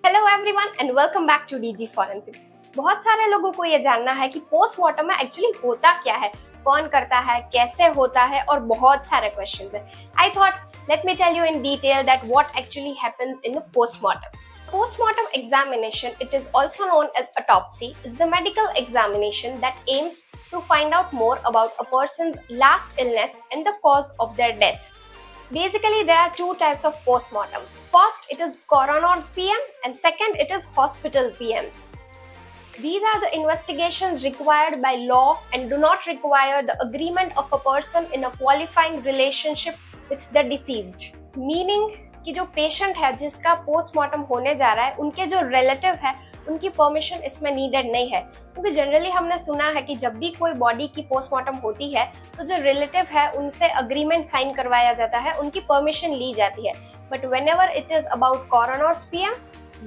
Hello everyone and welcome back to DG forensics. बहुत सारे लोगों को ये जानना है कि पोस्टमार्टम में एक्चुअली होता क्या है, कौन करता है, कैसे होता है और बहुत सारे क्वेश्चंस हैं। I thought let me tell you in detail that what actually happens in a postmortem. Postmortem examination, it is also known as autopsy, is the medical examination that aims to find out more about a person's last illness and the cause of their death. Basically, there are two types of postmortems. First, it is coroner's PM, and second, it is hospital PMs. These are the investigations required by law and do not require the agreement of a person in a qualifying relationship with the deceased. Meaning कि जो patient है जिसका postmortem होने जा रहा है, उनके जो रिलेटिव है उनकी परमिशन इसमें नीडेड नहीं है, क्योंकि जनरली हमने सुना है कि जब भी कोई बॉडी की पोस्टमार्टम होती है तो जो रिलेटिव है उनसे अग्रीमेंट साइन करवाया जाता है, उनकी परमिशन ली जाती है. But whenever it is about coroners PM,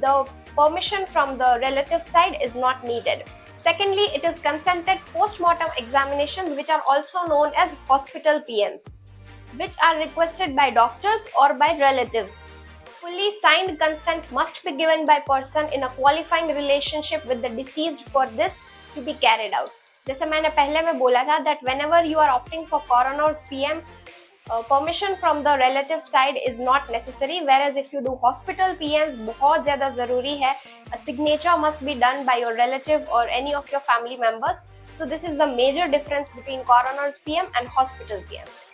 the permission from the relative side is not needed. Secondly, it is consented post-mortem examinations, which are also known as hospital PMs, which are requested by doctors or by relatives. Fully signed consent must be given by person in a qualifying relationship with the deceased for this to be carried out. जैसे मैंने पहले में बोला था that whenever you are opting for coroner's PM, permission from the relative side is not necessary, whereas if you do hospital PMs बहुत ज़्यादा ज़रूरी है. A signature must be done by your relative or any of your family members. So this is the major difference between coroner's PM and hospital PMs.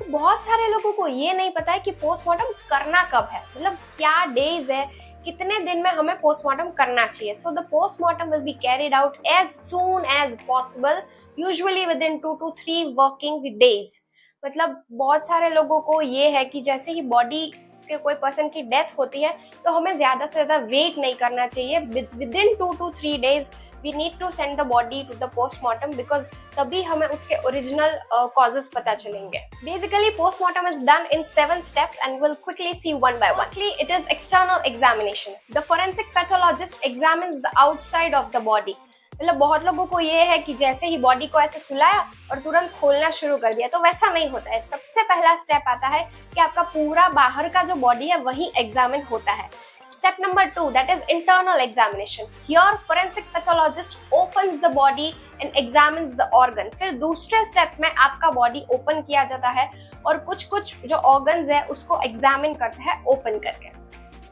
बहुत सारे लोगों को ये नहीं पता है कि पोस्टमार्टम करना कब है, मतलब क्या डेज है, कितने दिन में हमें पोस्टमार्टम करना चाहिए. So the postmortem will be carried out as soon as possible, usually within 2 to 3 working days. मतलब बहुत सारे लोगों को ये है कि जैसे ही बॉडी के कोई पर्सन की डेथ होती है तो हमें ज्यादा से ज्यादा वेट नहीं करना चाहिए. With in 2 to 3 days we need to send the body to the postmortem, because तभी हमें उसके original causes पता चलेंगे. Basically, postmortem is done in 7 steps and we'll quickly see one by one. Firstly, it is external examination. The forensic pathologist examines the outside of the body. मतलब बहुत लोगों को ये है कि जैसे ही बॉडी को ऐसे सुलाया और तुरंत खोलना शुरू कर दिया, तो वैसा नहीं होता है. सबसे पहला स्टेप आता है कि आपका पूरा बाहर का जो बॉडी है वही एग्जामिन होता है. Step number 2, that is internal examination. Here, forensic pathologist opens the body and examines the organ. फिर दूसरे स्टेप में आपका बॉडी ओपन किया जाता है और कुछ जो ऑर्गन्स है उसको एग्जामिन करता है ओपन करके.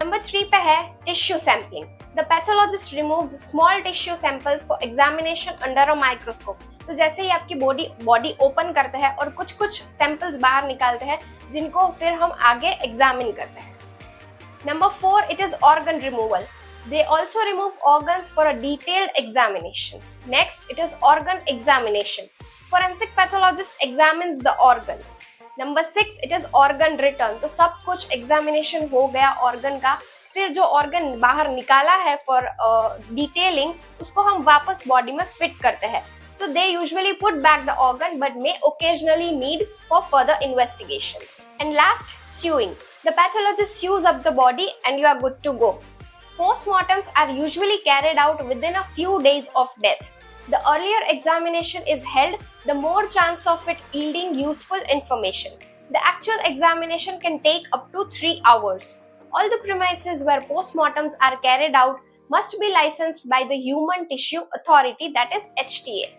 नंबर 3 पे है tissue sampling. The pathologist removes small tissue samples for examination under a microscope. तो जैसे ही आपकी बॉडी ओपन करते हैं और कुछ सैंपल्स बाहर निकालते हैं जिनको फिर हम आगे एग्जामिन करते हैं. Number 4, it is organ removal. They also remove organs for a detailed examination. Next, it is organ examination. Forensic pathologist examines the organ. Number 6, it is organ return. तो सब कुछ examination हो गया organ का, फिर जो organ बाहर निकाला है for detailing, उसको हम वापस body में fit करते हैं. So they usually put back the organ but may occasionally need for further investigations. And last, sewing. The pathologist sews up the body and you are good to go. Postmortems are usually carried out within a few days of death. The earlier examination is held, the more chance of it yielding useful information. The actual examination can take up to 3 hours. All the premises where postmortems are carried out must be licensed by the Human Tissue Authority, that is HTA.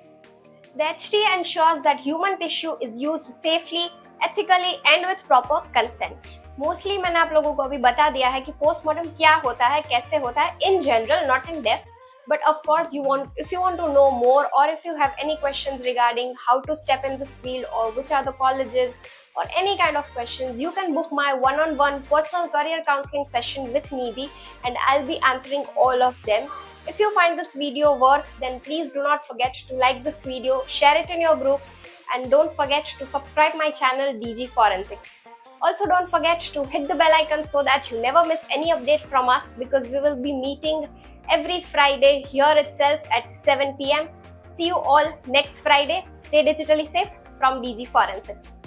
The HTA ensures that human tissue is used safely, ethically and with proper consent. Mostly मैंने आप लोगों को अभी बता दिया है कि postmortem क्या होता है, कैसे होता है, in general, not in depth. But of course, if you want to know more, or if you have any questions regarding how to step in this field or which are the colleges or any kind of questions, you can book my one-on-one personal career counseling session with Nidhi and I'll be answering all of them. If you find this video worth, then please do not forget to like this video, share it in your groups, and don't forget to subscribe my channel DG Forensics. Also, don't forget to hit the bell icon so that you never miss any update from us, because we will be meeting every Friday here itself at 7 p.m. See you all next Friday. Stay digitally safe from DG Forensics.